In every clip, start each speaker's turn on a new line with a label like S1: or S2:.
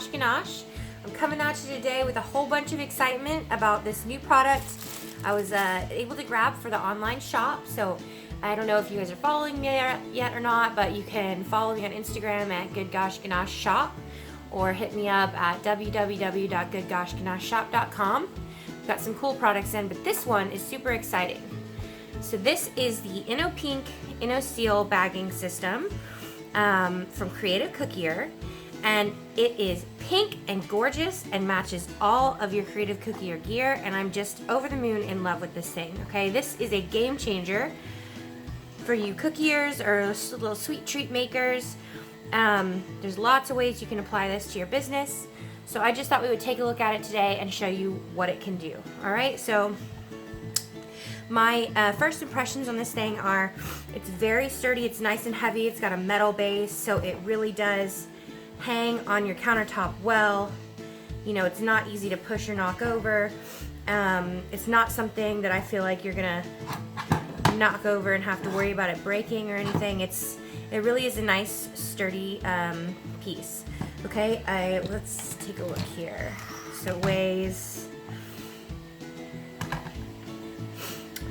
S1: Gosh Ganache. I'm coming at you today with a whole bunch of excitement about this new product I was able to grab for the online shop. So I don't know if you guys are following me yet or not, but you can follow me on Instagram at Good Gosh Ganache Shop, or hit me up at www.goodgoshganacheshop.com. I've got some cool products in, but this one is super exciting. So this is the InnoPink InnoSeal bagging system from Creative Cookier, and it is pink and gorgeous and matches all of your Creative Cookier gear, and I'm just over the moon in love with this thing. Okay, this is a game changer for you cookiers or little sweet treat makers. There's lots of ways you can apply this to your business, so I just thought we would take a look at it today and show you what it can do. All right, so my first impressions on this thing are it's very sturdy, it's nice and heavy, it's got a metal base, so it really does hang on your countertop well. You know, it's not easy to push or knock over. It's not something that I feel like you're gonna knock over and have to worry about it breaking or anything. It really is a nice sturdy piece. Okay, let's take a look here. So it weighs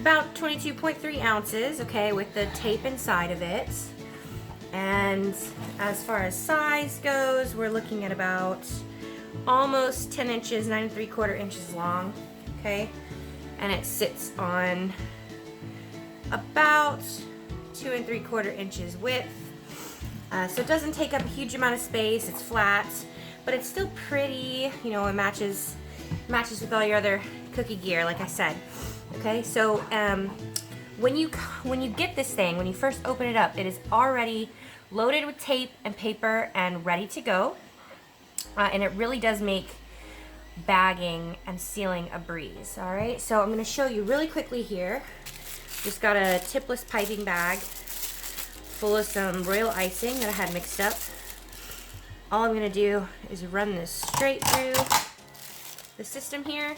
S1: about 22.3 ounces, okay, with the tape inside of it. And as far as size goes, we're looking at about almost 10 inches, 9 3/4 inches long, okay? And it sits on about 2 3/4 inches width. So it doesn't take up a huge amount of space, it's flat, but it's still pretty, you know, it matches with all your other cookie gear, like I said. Okay, so when you get this thing, when you first open it up, it is already loaded with tape and paper and ready to go. And it really does make bagging and sealing a breeze. All right, so I'm going to show you really quickly here. Just got a tipless piping bag full of some royal icing that I had mixed up. All I'm going to do is run this straight through the system here,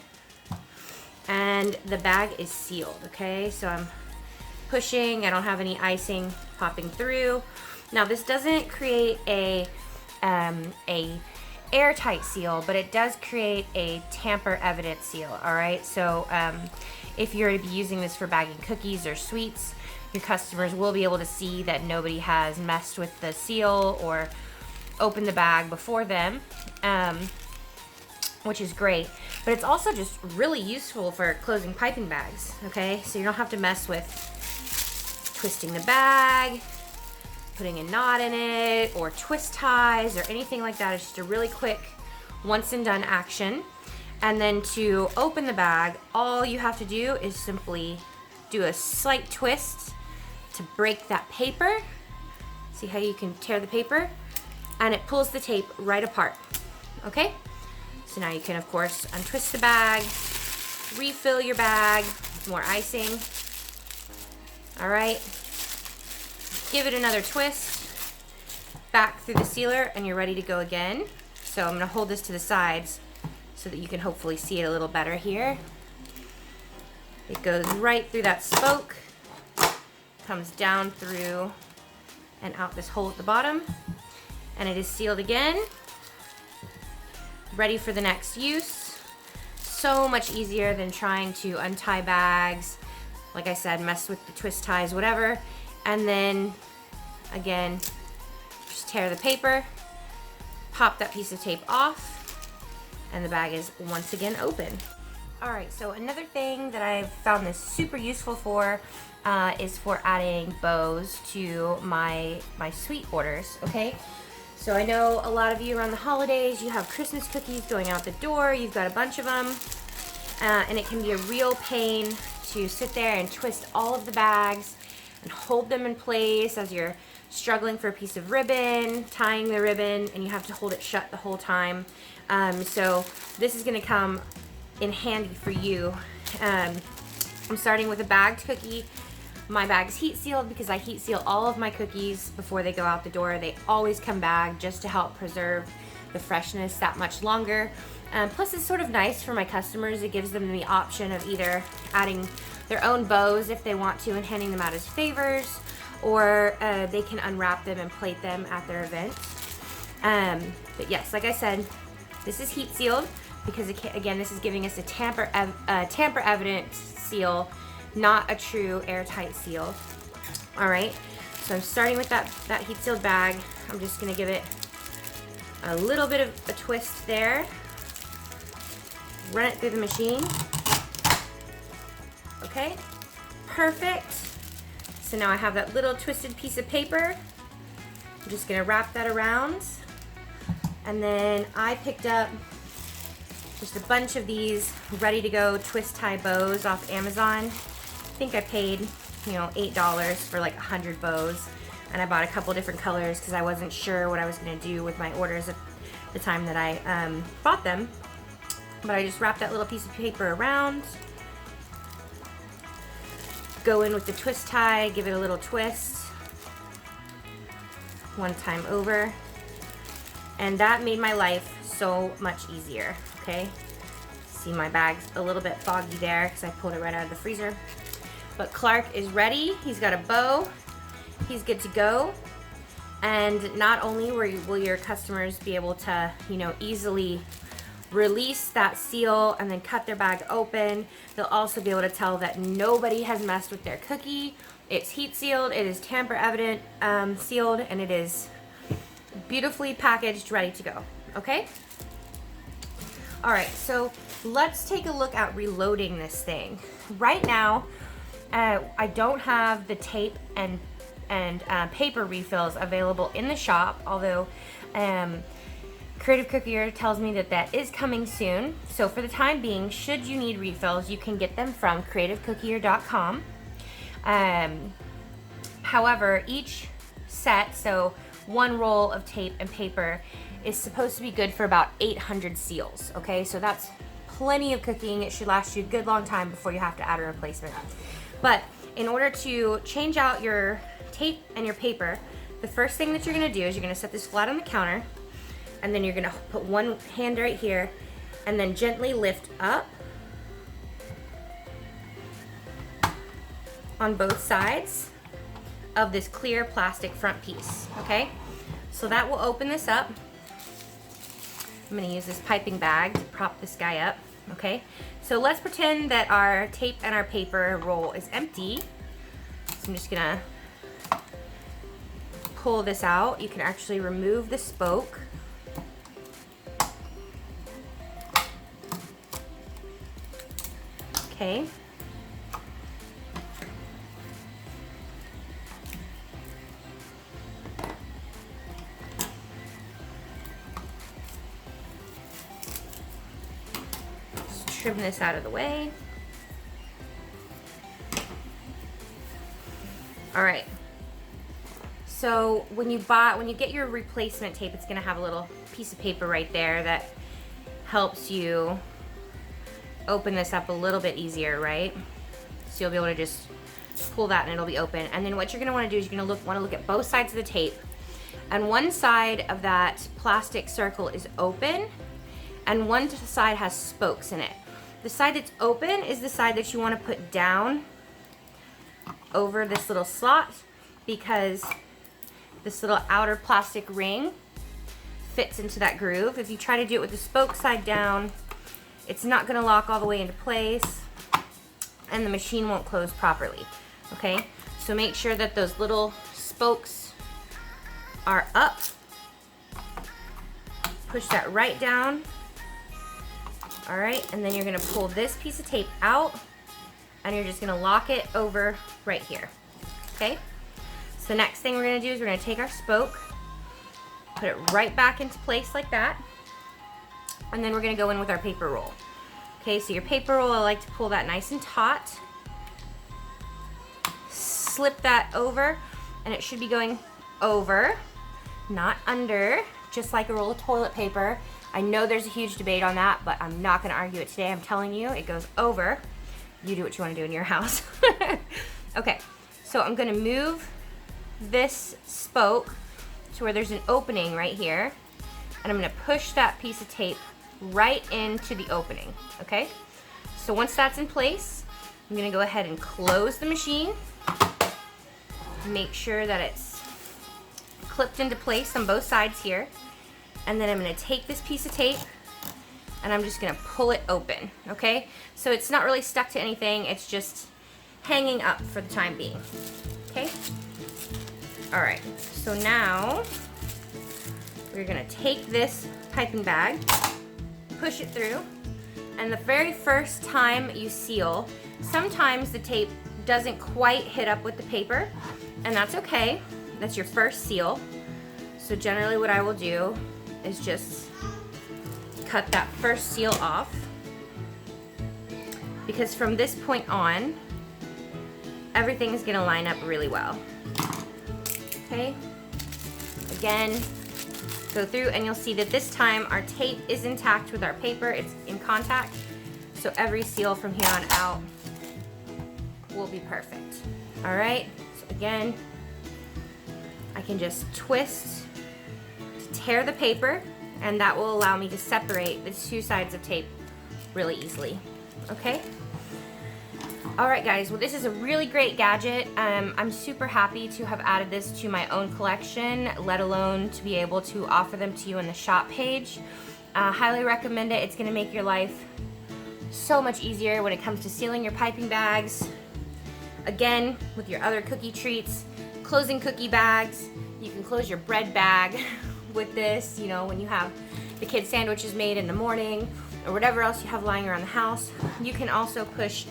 S1: and the bag is sealed. Okay, so I'm pushing, I don't have any icing popping through. Now this doesn't create a airtight seal, but it does create a tamper evident seal. All right, so if you're to be using this for bagging cookies or sweets, your customers will be able to see that nobody has messed with the seal or opened the bag before them, which is great. But it's also just really useful for closing piping bags, okay? So you don't have to mess with twisting the bag, putting a knot in it, or twist ties, or anything like that. It's just a really quick once and done action. And then to open the bag, all you have to do is simply do a slight twist to break that paper. See how you can tear the paper? And it pulls the tape right apart, okay? So now you can, of course, untwist the bag, refill your bag with more icing. All right, give it another twist, back through the sealer, and you're ready to go again. So I'm gonna hold this to the sides so that you can hopefully see it a little better here. It goes right through that spoke, comes down through and out this hole at the bottom, and it is sealed again, ready for the next use. So much easier than trying to untie bags, like I said, mess with the twist ties, whatever, and then again just tear the paper, pop that piece of tape off, and the bag is once again open. All right, so another thing that I've found this super useful for is for adding bows to my sweet orders, okay? So I know a lot of you around the holidays, you have Christmas cookies going out the door, you've got a bunch of them, and it can be a real pain to sit there and twist all of the bags and hold them in place as you're struggling for a piece of ribbon, tying the ribbon, and you have to hold it shut the whole time. So this is gonna come in handy for you. I'm starting with a bagged cookie. My bag's heat sealed because I heat seal all of my cookies before they go out the door. They always come bagged just to help preserve the freshness that much longer. Plus it's sort of nice for my customers. It gives them the option of either adding their own bows if they want to and handing them out as favors, or they can unwrap them and plate them at their event. But yes, like I said, this is heat sealed because again, this is giving us a tamper evident seal, not a true airtight seal. All right, so I'm starting with that heat sealed bag. I'm just gonna give it a little bit of a twist there. Run it through the machine. Okay, perfect. So now I have that little twisted piece of paper. I'm just gonna wrap that around. And then I picked up just a bunch of these ready to go twist tie bows off Amazon. I think I paid, you know, $8 for like 100 bows. And I bought a couple different colors because I wasn't sure what I was gonna do with my orders at the time that I bought them. But I just wrapped that little piece of paper around. Go in with the twist tie, give it a little twist. One time over. And that made my life so much easier, okay? See, my bag's a little bit foggy there because I pulled it right out of the freezer. But Clark is ready. He's got a bow. He's good to go. And not only will your customers be able to, you know, easily release that seal and then cut their bag open, they'll also be able to tell that nobody has messed with their cookie. It's heat sealed, it is tamper evident sealed, and it is beautifully packaged, ready to go, okay? All right, so let's take a look at reloading this thing. Right now, I don't have the tape and paper refills available in the shop, although Creative Cookier tells me that that is coming soon. So for the time being, should you need refills, you can get them from creativecookier.com. However, each set, so one roll of tape and paper, is supposed to be good for about 800 seals, okay? So that's plenty of cooking. It should last you a good long time before you have to add a replacement. But in order to change out your tape and your paper, the first thing that you're gonna do is you're gonna set this flat on the counter, and then you're gonna put one hand right here and then gently lift up on both sides of this clear plastic front piece, okay? So that will open this up. I'm gonna use this piping bag to prop this guy up, okay? So let's pretend that our tape and our paper roll is empty. So I'm just gonna pull this out. You can actually remove the spoke. Okay. Just trim this out of the way. All right. So when you get your replacement tape, it's gonna have a little piece of paper right there that helps you open this up a little bit easier, right? So you'll be able to just pull that and it'll be open. And then what you're gonna wanna do is you're gonna wanna look at both sides of the tape. And one side of that plastic circle is open and one side has spokes in it. The side that's open is the side that you wanna put down over this little slot because this little outer plastic ring fits into that groove. If you try to do it with the spoke side down, it's not gonna lock all the way into place and the machine won't close properly, okay? So make sure that those little spokes are up. Push that right down. All right, and then you're gonna pull this piece of tape out and you're just gonna lock it over right here, okay? So next thing we're gonna do is we're gonna take our spoke, put it right back into place like that, and then we're gonna go in with our paper roll. Okay, so your paper roll, I like to pull that nice and taut. Slip that over, and it should be going over, not under, just like a roll of toilet paper. I know there's a huge debate on that, but I'm not gonna argue it today. I'm telling you, it goes over. You do what you wanna do in your house. Okay, so I'm gonna move this spoke to where there's an opening right here, and I'm gonna push that piece of tape right into the opening, okay? So once that's in place, I'm gonna go ahead and close the machine. Make sure that it's clipped into place on both sides here. And then I'm gonna take this piece of tape and I'm just gonna pull it open, okay? So it's not really stuck to anything, it's just hanging up for the time being, okay? All right, so now we're gonna take this piping bag, push it through, and the very first time you seal, sometimes the tape doesn't quite hit up with the paper, and that's okay. That's your first seal. So generally what I will do is just cut that first seal off, because from this point on, everything is gonna line up really well. Okay, again, go through and you'll see that this time our tape is intact with our paper, it's in contact, so every seal from here on out will be perfect. All right, so again, I can just twist to tear the paper, and that will allow me to separate the two sides of tape really easily, okay? All right, guys, well, this is a really great gadget. I'm super happy to have added this to my own collection, let alone to be able to offer them to you on the shop page. Highly recommend it. It's gonna make your life so much easier when it comes to sealing your piping bags. Again, with your other cookie treats, closing cookie bags, you can close your bread bag with this, you know, when you have the kids' sandwiches made in the morning or whatever else you have lying around the house. You can also push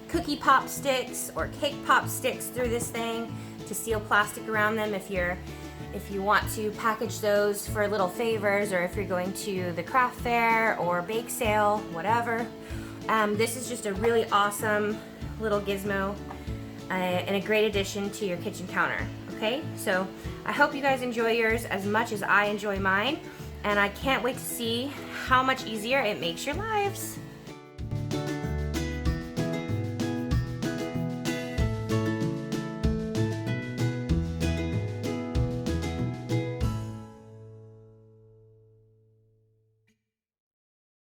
S1: cookie pop sticks or cake pop sticks through this thing to seal plastic around them if you want to package those for little favors, or if you're going to the craft fair or bake sale, whatever. This is just a really awesome little gizmo and a great addition to your kitchen counter, okay? So I hope you guys enjoy yours as much as I enjoy mine, and I can't wait to see how much easier it makes your lives.